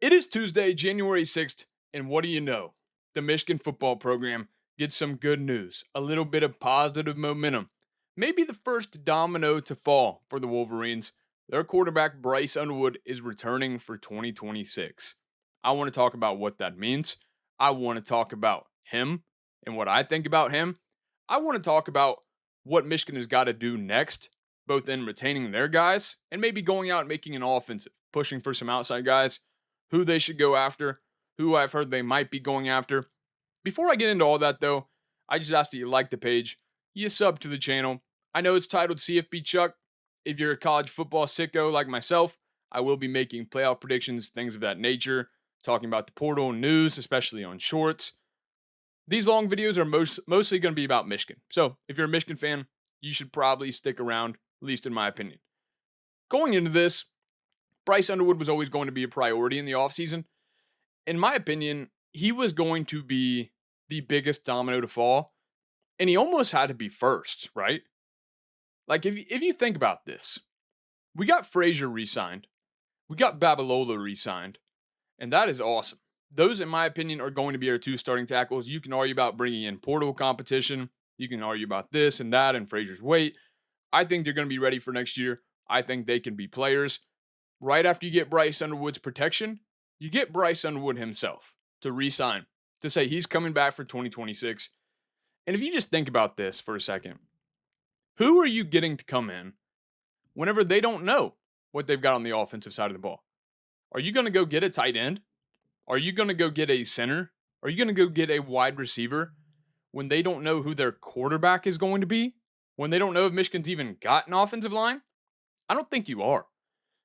It is Tuesday, January 6th, and what do you know? The Michigan football program gets some good news, a little bit of positive momentum. Maybe the first domino to fall for the Wolverines. Their quarterback, Bryce Underwood, is returning for 2026. I want to talk about what that means. I want to talk about him and what I think about him. I want to talk about what Michigan has got to do next, both in retaining their guys and maybe going out and making an offensive, pushing for some outside guys, who they should go after, who I've heard they might be going after. Before I get into all that, though, I just ask that you like the page, you sub to the channel. I know it's titled CFB Chuck. If you're a college football sicko like myself, I will be making playoff predictions, things of that nature, talking about the portal and news, especially on shorts. These long videos are mostly going to be about Michigan. So if you're a Michigan fan, you should probably stick around, at least in my opinion. Going into this, Bryce Underwood was always going to be a priority in the offseason. In my opinion, he was going to be the biggest domino to fall, and he almost had to be first, right? Like, if you think about this, we got Frazier re signed, we got Babalola re signed, and that is awesome. Those, in my opinion, are going to be our two starting tackles. You can argue about bringing in portal competition, you can argue about this and that and Frazier's weight. I think they're going to be ready for next year. I think they can be players. Right after you get Bryce Underwood's protection, you get Bryce Underwood himself to re-sign, to say he's coming back for 2026. And if you just think about this for a second, who are you getting to come in whenever they don't know what they've got on the offensive side of the ball? Are you going to go get a tight end? Are you going to go get a center? Are you going to go get a wide receiver when they don't know who their quarterback is going to be? When they don't know if Michigan's even got an offensive line? I don't think you are.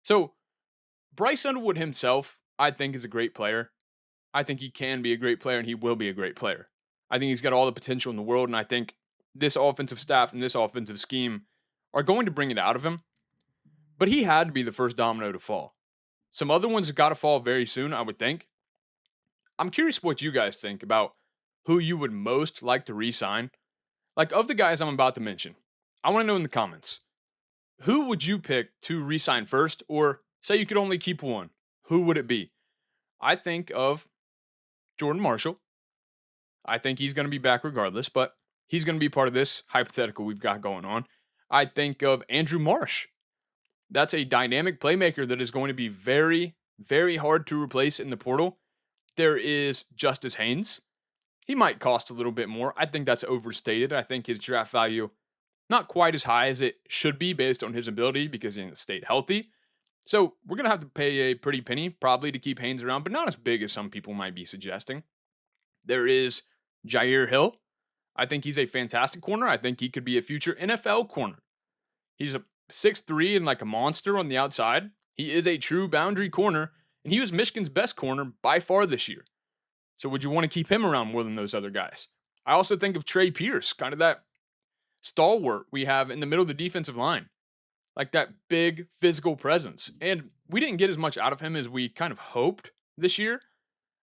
So Bryce Underwood himself, I think, is a great player. I think he can be a great player, and he will be a great player. I think he's got all the potential in the world, and I think this offensive staff and this offensive scheme are going to bring it out of him. But he had to be the first domino to fall. Some other ones have got to fall very soon, I would think. I'm curious what you guys think about who you would most like to re-sign. Like, of the guys I'm about to mention, I want to know in the comments, who would you pick to re-sign first? Or say you could only keep one, who would it be? I think of Jordan Marshall. I think he's going to be back regardless, but he's going to be part of this hypothetical we've got going on. I think of Andrew Marsh. That's a dynamic playmaker that is going to be very, very hard to replace in the portal. There is Justice Haynes. He might cost a little bit more. I think that's overstated. I think his draft value not quite as high as it should be based on his ability because he stayed healthy. So we're going to have to pay a pretty penny probably to keep Haynes around, but not as big as some people might be suggesting. There is Jyaire Hill. I think he's a fantastic corner. I think he could be a future NFL corner. He's a 6'3" and like a monster on the outside. He is a true boundary corner, and he was Michigan's best corner by far this year. So would you want to keep him around more than those other guys? I also think of Trey Pierce, kind of that stalwart we have in the middle of the defensive line. Like that big physical presence. And we didn't get as much out of him as we kind of hoped this year.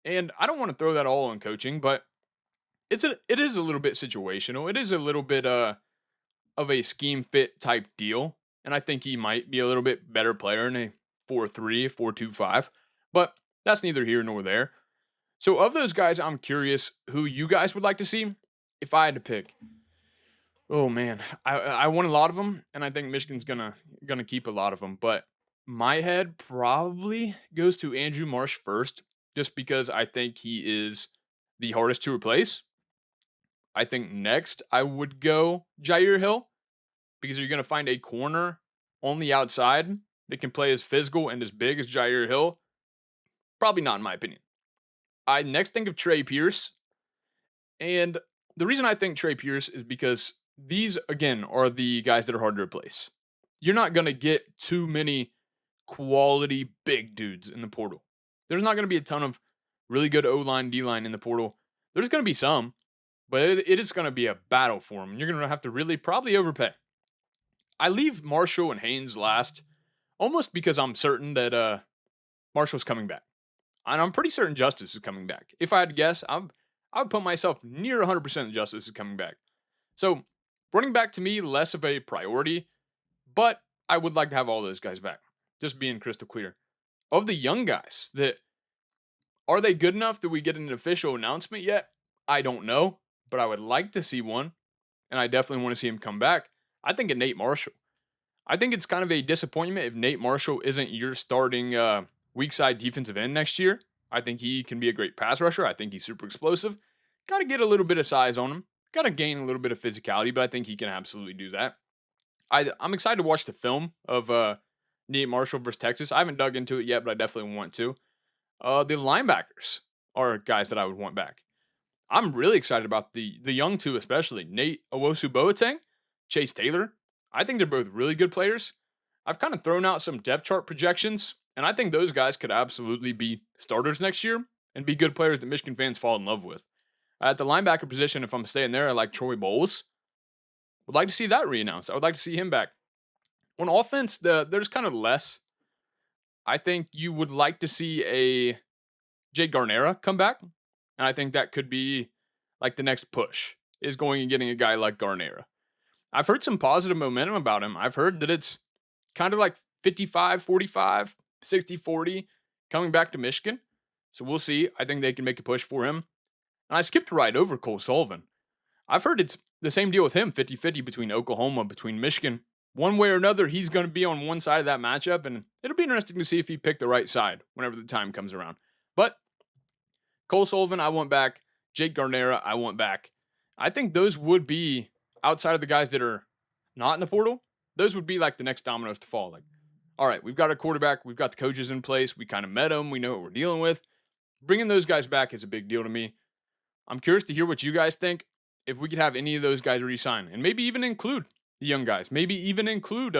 And I don't want to throw that all on coaching, but it is a little bit situational. It is a little bit of a scheme fit type deal. And I think he might be a little bit better player in a 4-3, 4-2-5. But that's neither here nor there. So of those guys, I'm curious who you guys would like to see if I had to pick. Oh man, I want a lot of them, and I think Michigan's gonna keep a lot of them. But my head probably goes to Andrew Marsh first, just because I think he is the hardest to replace. I think next I would go Jyaire Hill, because you're gonna find a corner on the outside that can play as physical and as big as Jyaire Hill. Probably not in my opinion. I next think of Trey Pierce, and the reason I think Trey Pierce is because these, again, are the guys that are hard to replace. You're not going to get too many quality big dudes in the portal. There's not going to be a ton of really good O-line, D-line in the portal. There's going to be some, but it is going to be a battle for them. You're going to have to really probably overpay. I leave Marshall and Haynes last, almost because I'm certain that Marshall's coming back. And I'm pretty certain Justice is coming back. If I had to guess, I would put myself near 100% Justice is coming back. So running back to me, less of a priority, but I would like to have all those guys back. Just being crystal clear. Of the young guys that Are they good enough that we get an official announcement yet? I don't know, but I would like to see one, and I definitely want to see him come back. I think of Nate Marshall. I think it's kind of a disappointment if Nate Marshall isn't your starting weak side defensive end next year. I think he can be a great pass rusher. I think he's super explosive. Got to get a little bit of size on him. Got to gain a little bit of physicality, but I think he can absolutely do that. I'm excited to watch the film of Nate Marshall versus Texas. I haven't dug into it yet, but I definitely want to. The linebackers are guys that I would want back. I'm really excited about the young two, especially Nate Owosu Boateng, Chase Taylor. I think they're both really good players. I've kind of thrown out some depth chart projections, and I think those guys could absolutely be starters next year and be good players that Michigan fans fall in love with. At the linebacker position, if I'm staying there, I like Troy Bowles. Would like to see that reannounced. I would like to see him back. On offense, there's kind of less. I think you would like to see a Jake Guarnera come back, and I think that could be like the next push is going and getting a guy like Guarnera. I've heard some positive momentum about him. I've heard that it's kind of like 55-45, 60-40 coming back to Michigan. So we'll see. I think they can make a push for him. And I skipped right over Cole Sullivan. I've heard it's the same deal with him, 50-50 between Oklahoma, between Michigan. One way or another, he's going to be on one side of that matchup, and it'll be interesting to see if he picked the right side whenever the time comes around. But Cole Sullivan, I want back. Jake Guarnera, I want back. I think those would be, outside of the guys that are not in the portal, those would be like the next dominoes to fall. Like, all right, we've got a quarterback, we've got the coaches in place, we kind of met them, we know what we're dealing with. Bringing those guys back is a big deal to me. I'm curious to hear what you guys think. If we could have any of those guys re-sign, and maybe even include the young guys, maybe even include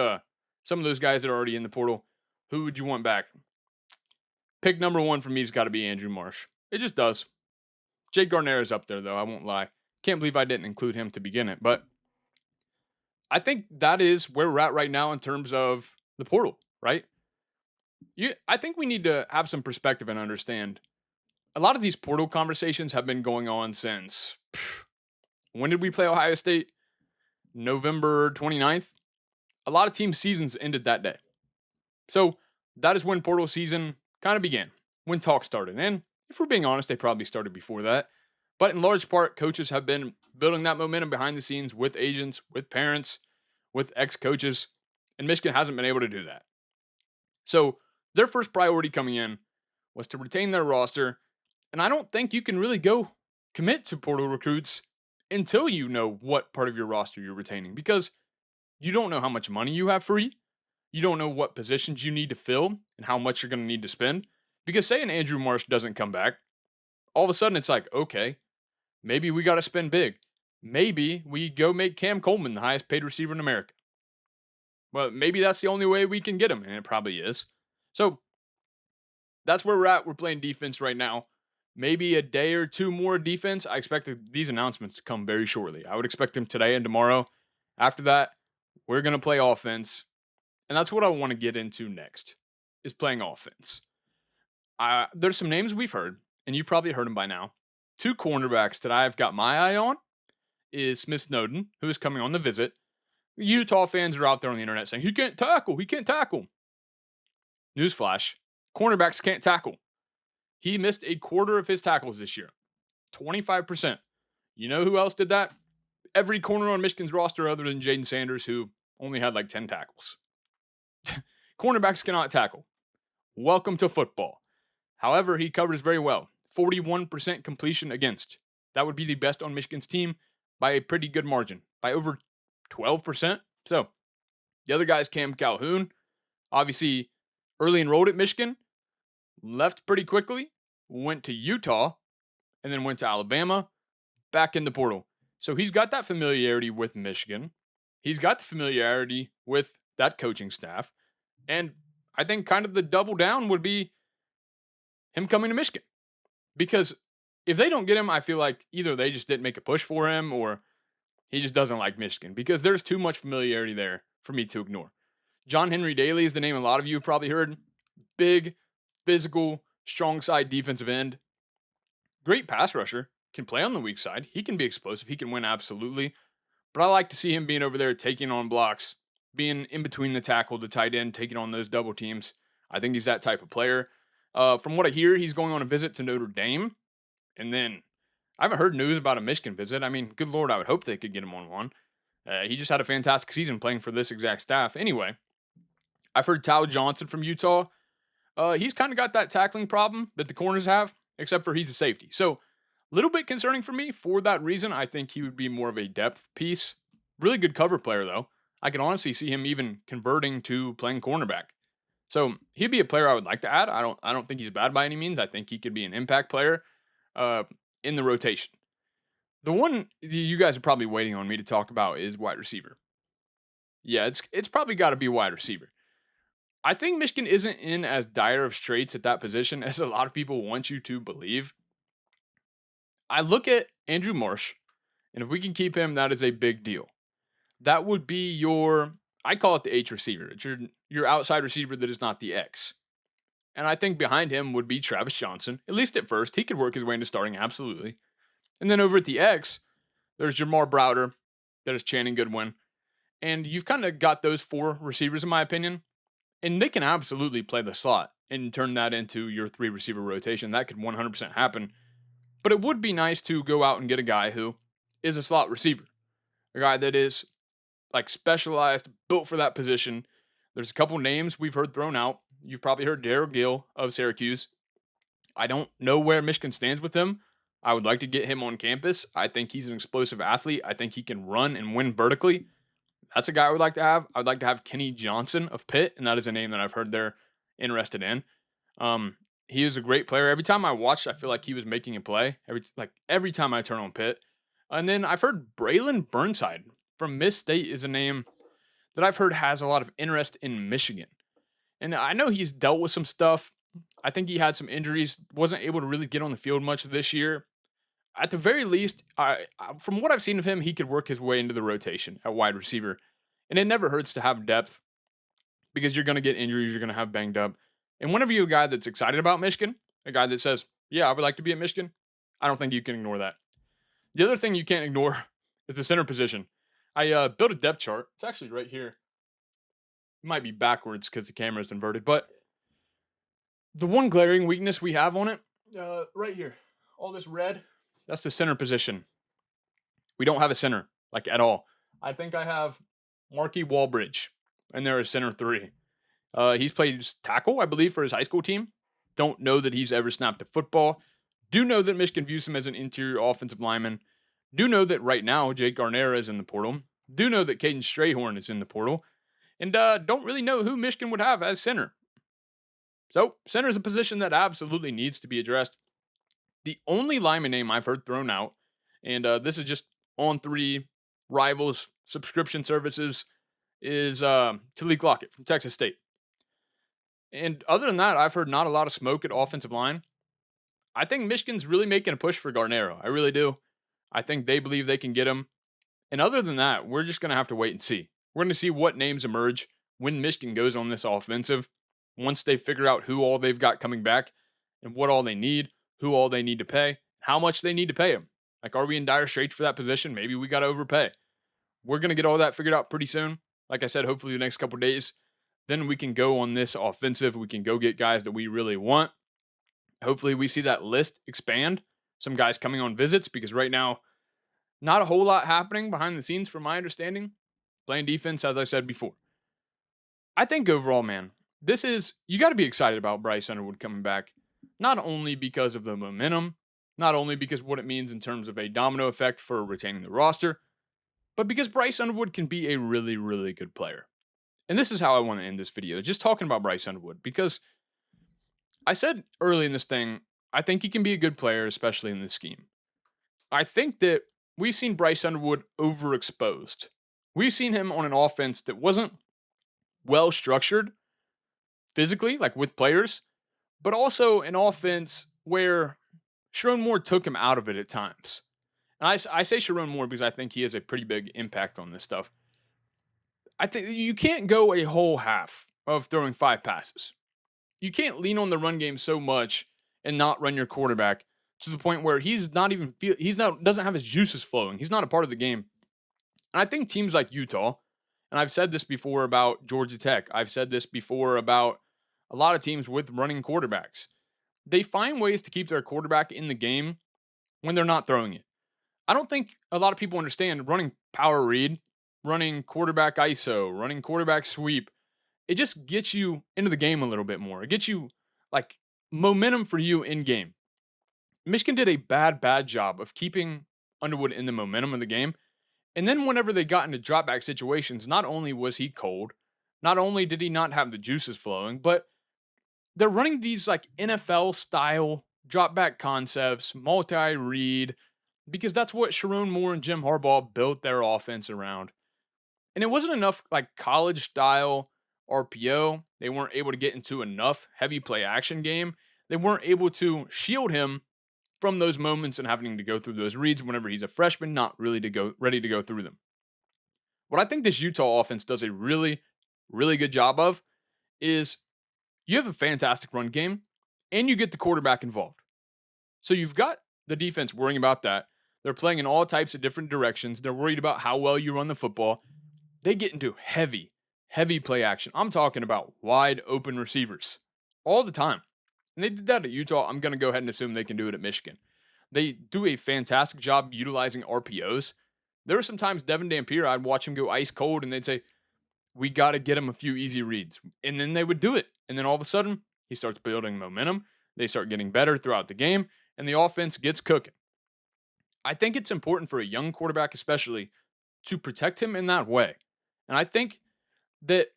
some of those guys that are already in the portal, who would you want back? Pick number one for me has got to be Andrew Marsh. It just does. Jake Guarnera is up there, though. I won't lie. Can't believe I didn't include him to begin it, but I think that is where we're at right now in terms of the portal, right? I think we need to have some perspective and understand. A lot of these portal conversations have been going on since, when did we play Ohio State? November 29th. A lot of team seasons ended that day. So that is when portal season kind of began, when talk started. And if we're being honest, they probably started before that. But in large part, coaches have been building that momentum behind the scenes with agents, with parents, with ex-coaches, and Michigan hasn't been able to do that. So their first priority coming in was to retain their roster, and I don't think you can really go commit to portal recruits until you know what part of your roster you're retaining, because you don't know how much money you have free. You don't know what positions you need to fill and how much you're going to need to spend. Because say an Andrew Marsh doesn't come back, all of a sudden it's like, okay, maybe we got to spend big. Maybe we go make Cam Coleman the highest paid receiver in America. Well, maybe that's the only way we can get him, and it probably is. So that's where we're at. We're playing defense right now. Maybe a day or two more defense. I expect these announcements to come very shortly. I would expect them today and tomorrow. After that, we're going to play offense. And that's what I want to get into next, is playing offense. There's some names we've heard, and you've probably heard them by now. Two cornerbacks that I've got my eye on is Smith Snowden, who is coming on the visit. Utah fans are out there on the internet saying, he can't tackle. Newsflash, cornerbacks can't tackle. He missed a quarter of his tackles this year. 25%. You know who else did that? Every corner on Michigan's roster other than Jaden Sanders, who only had like 10 tackles. Cornerbacks cannot tackle. Welcome to football. However, he covers very well. 41% completion against. That would be the best on Michigan's team by a pretty good margin, by over 12%. So the other guy is Cam Calhoun. Obviously, early enrolled at Michigan, left pretty quickly, went to Utah, and then went to Alabama, back in the portal. So he's got that familiarity with Michigan. He's got the familiarity with that coaching staff. And I think kind of the double down would be him coming to Michigan. Because if they don't get him, I feel like either they just didn't make a push for him or he just doesn't like Michigan, because there's too much familiarity there for me to ignore. John Henry Daly is the name a lot of you have probably heard. Big, physical, strong side defensive end. Great pass rusher. Can play on the weak side. He can be explosive. He can win absolutely. But I like to see him being over there taking on blocks, being in between the tackle, the tight end, taking on those double teams. I think he's that type of player. From what I hear, he's going on a visit to Notre Dame, and then I haven't heard news about a Michigan visit. I mean, good lord, I would hope they could get him on one. He just had a fantastic season playing for this exact staff. Anyway, I've heard Tal Johnson from Utah. He's kind of got that tackling problem that the corners have, except for he's a safety. So, a little bit concerning for me for that reason. I think he would be more of a depth piece. Really good cover player, though. I can honestly see him even converting to playing cornerback. So he'd be a player I would like to add. I don't think he's bad by any means. I think he could be an impact player uh, in the rotation. The one you guys are probably waiting on me to talk about is wide receiver. Yeah, it's probably got to be wide receiver. I think Michigan isn't in as dire of straits at that position as a lot of people want you to believe. I look at Andrew Marsh, and if we can keep him, that is a big deal. That would be your, I call it the H receiver. It's your outside receiver that is not the X. And I think behind him would be Travis Johnson, at least at first. He could work his way into starting, absolutely. And then over at the X, there's Jamar Browder, there's Channing Goodwin. And you've kind of got those four receivers, in my opinion. And they can absolutely play the slot and turn that into your three receiver rotation. That could 100% happen. But it would be nice to go out and get a guy who is a slot receiver, a guy that is like specialized, built for that position. There's a couple names we've heard thrown out. You've probably heard Jyaire Hill of Syracuse. I don't know where Michigan stands with him. I would like to get him on campus. I think he's an explosive athlete. I think he can run and win vertically. That's a guy I would like to have. I would like to have Kenny Johnson of Pitt, and that is a name that I've heard they're interested in. He is a great player. Every time I watched, I feel like he was making a play. Every time I turn on Pitt. And then I've heard Braylon Burnside from Miss State is a name that I've heard has a lot of interest in Michigan. And I know he's dealt with some stuff. I think he had some injuries, wasn't able to really get on the field much this year. At the very least, from what I've seen of him, he could work his way into the rotation at wide receiver. And it never hurts to have depth because you're going to get injuries, you're going to have banged up. And whenever you're a guy that's excited about Michigan, a guy that says, yeah, I would like to be at Michigan, I don't think you can ignore that. The other thing you can't ignore is the center position. I built a depth chart. It's actually right here. It might be backwards because the camera is inverted, but the one glaring weakness we have on it, right here, all this red, that's the center position. We don't have a center, like at all. I think I have Marky Walbridge, and they're a center three. He's played tackle, I believe, for his high school team. Don't know that he's ever snapped a football. Do know that Michigan views him as an interior offensive lineman. Do know that right now Jake Guarnera is in the portal. Do know that Caden Strayhorn is in the portal. And don't really know who Michigan would have as center. So, center is a position that absolutely needs to be addressed. The only lineman name I've heard thrown out, and this is just on three rivals subscription services, is Talik Lockett from Texas State. And other than that, I've heard not a lot of smoke at offensive line. I think Michigan's really making a push for Guarnera. I really do. I think they believe they can get him. And other than that, we're just going to have to wait and see. We're going to see what names emerge when Michigan goes on this offensive. Once they figure out who all they've got coming back and what all they need, who all they need to pay, how much they need to pay them. Like, are we in dire straits for that position? Maybe we got to overpay. We're going to get all that figured out pretty soon. Like I said, hopefully the next couple of days. Then we can go on this offensive. We can go get guys that we really want. Hopefully we see that list expand. Some guys coming on visits because right now, not a whole lot happening behind the scenes from my understanding. Playing defense, as I said before. I think overall, man, you got to be excited about Bryce Underwood coming back. Not only because of the momentum, not only because of what it means in terms of a domino effect for retaining the roster, but because Bryce Underwood can be a really, really good player. And this is how I want to end this video, just talking about Bryce Underwood, because I said early in this thing, I think he can be a good player, especially in this scheme. I think that we've seen Bryce Underwood overexposed. We've seen him on an offense that wasn't well structured physically, like with players, but also an offense where Sharon Moore took him out of it at times. And I say Sharon Moore because I think he has a pretty big impact on this stuff. I think you can't go a whole half of throwing 5 passes. You can't lean on the run game so much and not run your quarterback to the point where doesn't have his juices flowing. He's not a part of the game. And I think teams like Utah, and I've said this before about Georgia Tech, I've said this before about a lot of teams with running quarterbacks. they find ways to keep their quarterback in the game when they're not throwing it. I don't think a lot of people understand running power read, running quarterback ISO, running quarterback sweep. It just gets you into the game a little bit more. It gets you like momentum for you in game. Michigan did a bad job of keeping Underwood in the momentum of the game. And then whenever they got into drop back situations, not only was he cold, not only did he not have the juices flowing, but they're running these like NFL style drop back concepts, multi read, because that's what Sharon Moore and Jim Harbaugh built their offense around. And it wasn't enough like college style RPO. They weren't able to get into enough heavy play action game. They weren't able to shield him from those moments and having to go through those reads whenever he's a freshman, not really to go ready to go through them. What I think this Utah offense does a really good job of is you have a fantastic run game and you get the quarterback involved. So you've got the defense worrying about that. They're playing in all types of different directions. They're worried about how well you run the football. They get into heavy play action. I'm talking about wide open receivers all the time. And they did that at Utah. I'm going to go ahead and assume they can do it at Michigan. They do a fantastic job utilizing RPOs. There were some times Devin Dampier, I'd watch him go ice cold and they'd say, we got to get him a few easy reads. And then they would do it. And then all of a sudden, he starts building momentum. They start getting better throughout the game, and the offense gets cooking. I think it's important for a young quarterback, especially, to protect him in that way. And I think that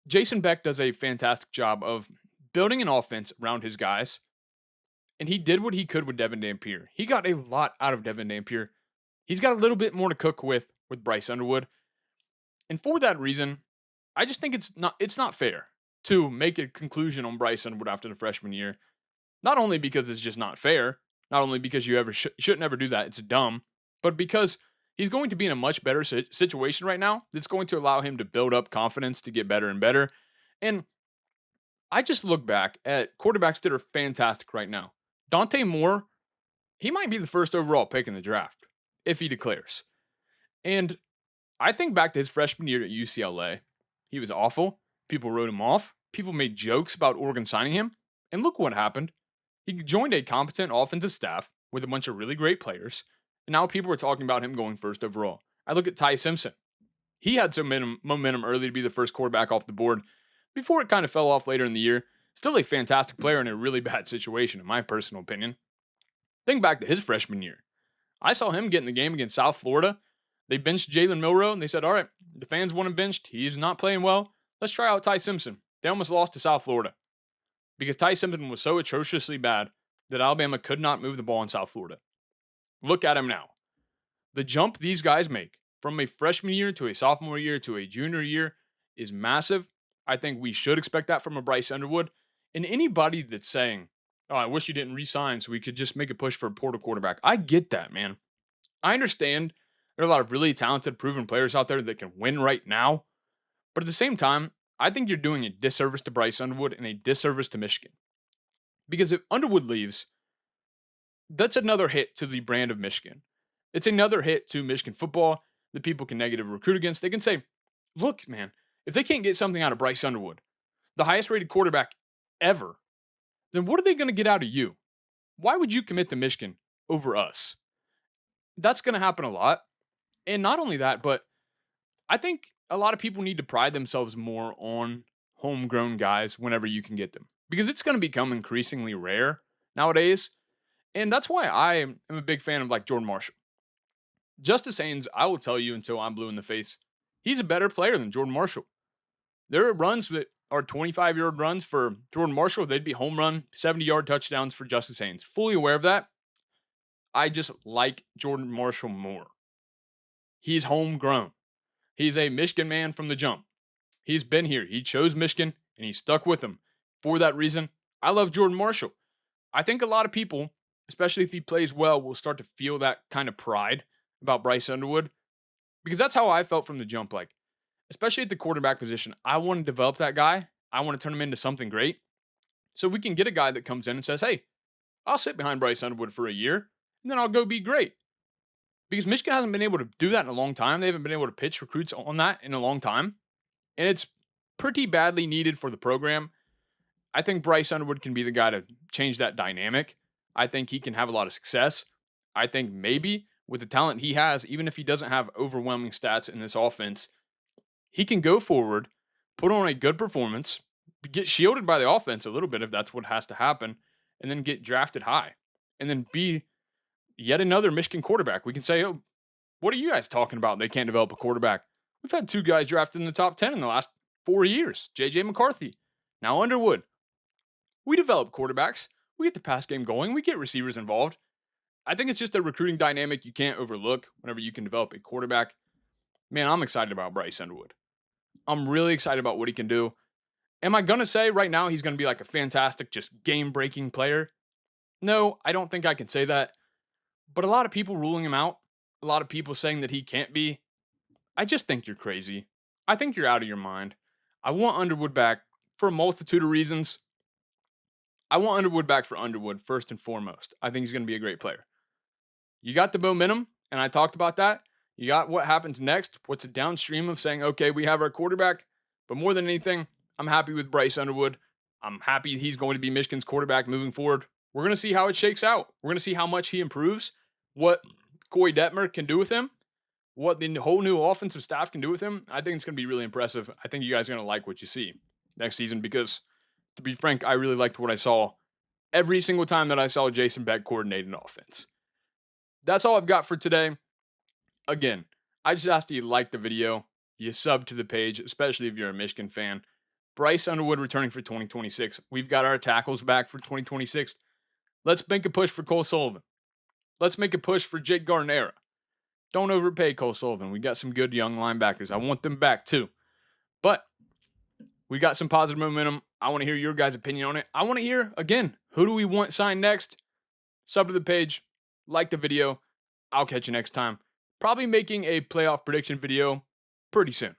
Jason Beck does a fantastic job of building an offense around his guys. And he did what he could with Devin Dampier. He got a lot out of Devin Dampier. He's got a little bit more to cook with Bryce Underwood. And for that reason, I just think it's not fair to make a conclusion on Bryce Underwood after the freshman year. Not only because it's just not fair, not only because you shouldn't ever do that, it's dumb, but because he's going to be in a much better situation right now that's going to allow him to build up confidence to get better and better. And I just look back at quarterbacks that are fantastic right now. Dante Moore, he might be the first overall pick in the draft if he declares. And I think back to his freshman year at UCLA. He was awful. People wrote him off. People made jokes about Oregon signing him. And look what happened. He joined a competent offensive staff with a bunch of really great players. And now people are talking about him going first overall. I look at Ty Simpson. He had some momentum early to be the first quarterback off the board before it kind of fell off later in the year. Still a fantastic player in a really bad situation, in my personal opinion. Think back to his freshman year. I saw him get in the game against South Florida. They benched Jalen Milroe, and they said, all right, the fans want him benched. He's not playing well. Let's try out Ty Simpson. They almost lost to South Florida because Ty Simpson was so atrociously bad that Alabama could not move the ball in South Florida. Look at him now. The jump these guys make from a freshman year to a sophomore year to a junior year is massive. I think we should expect that from a Bryce Underwood. And anybody that's saying, oh, I wish you didn't resign so we could just make a push for a portal quarterback. I get that, man. I understand there are a lot of really talented, proven players out there that can win right now. But at the same time, I think you're doing a disservice to Bryce Underwood and a disservice to Michigan. Because if Underwood leaves, that's another hit to the brand of Michigan. It's another hit to Michigan football that people can negative recruit against. They can say, look, man, if they can't get something out of Bryce Underwood, the highest rated quarterback ever, then what are they going to get out of you? Why would you commit to Michigan over us? That's going to happen a lot. And not only that, but I think a lot of people need to pride themselves more on homegrown guys whenever you can get them. Because it's going to become increasingly rare nowadays. And that's why I am a big fan of like Jordan Marshall. Justice Haynes, I will tell you until I'm blue in the face, he's a better player than Jordan Marshall. There are runs that are 25-yard runs for Jordan Marshall. They'd be home run, 70-yard touchdowns for Justice Haynes. Fully aware of that. I just like Jordan Marshall more. He's homegrown. He's a Michigan man from the jump. He's been here. He chose Michigan, and he stuck with them. For that reason, I love Jordan Marshall. I think a lot of people, especially if he plays well, will start to feel that kind of pride about Bryce Underwood. Because that's how I felt from the jump. Like, especially at the quarterback position, I want to develop that guy. I want to turn him into something great. So we can get a guy that comes in and says, hey, I'll sit behind Bryce Underwood for a year, and then I'll go be great. Because Michigan hasn't been able to do that in a long time. They haven't been able to pitch recruits on that in a long time. And it's pretty badly needed for the program. I think Bryce Underwood can be the guy to change that dynamic. I think he can have a lot of success. I think maybe with the talent he has, even if he doesn't have overwhelming stats in this offense, he can go forward, put on a good performance, get shielded by the offense a little bit if that's what has to happen, and then get drafted high. And then be yet another Michigan quarterback. We can say, oh, what are you guys talking about? They can't develop a quarterback. We've had 2 guys drafted in the top 10 in the last 4 years. JJ McCarthy, now Underwood. We develop quarterbacks. We get the pass game going. We get receivers involved. I think it's just a recruiting dynamic you can't overlook whenever you can develop a quarterback. Man, I'm excited about Bryce Underwood. I'm really excited about what he can do. Am I going to say right now he's going to be like a fantastic, just game breaking player? No, I don't think I can say that. But a lot of people ruling him out, a lot of people saying that he can't be. I just think you're crazy. I think you're out of your mind. I want Underwood back for a multitude of reasons. I want Underwood back for Underwood first and foremost. I think he's going to be a great player. You got the momentum, and I talked about that. You got what happens next, what's a downstream of saying, okay, we have our quarterback. But more than anything, I'm happy with Bryce Underwood. I'm happy he's going to be Michigan's quarterback moving forward. We're going to see how it shakes out. We're going to see how much he improves, what Corey Detmer can do with him, what the whole new offensive staff can do with him. I think it's going to be really impressive. I think you guys are going to like what you see next season because, to be frank, I really liked what I saw every single time that I saw Jason Beck coordinate an offense. That's all I've got for today. Again, I just asked you to like the video, you sub to the page, especially if you're a Michigan fan. Bryce Underwood returning for 2026. We've got our tackles back for 2026. Let's make a push for Cole Sullivan. Let's make a push for Jake Guarnera. Don't overpay Cole Sullivan. We got some good young linebackers. I want them back too. But we got some positive momentum. I want to hear your guys' opinion on it. I want to hear, again, who do we want signed next? Sub to the page, like the video. I'll catch you next time. Probably making a playoff prediction video pretty soon.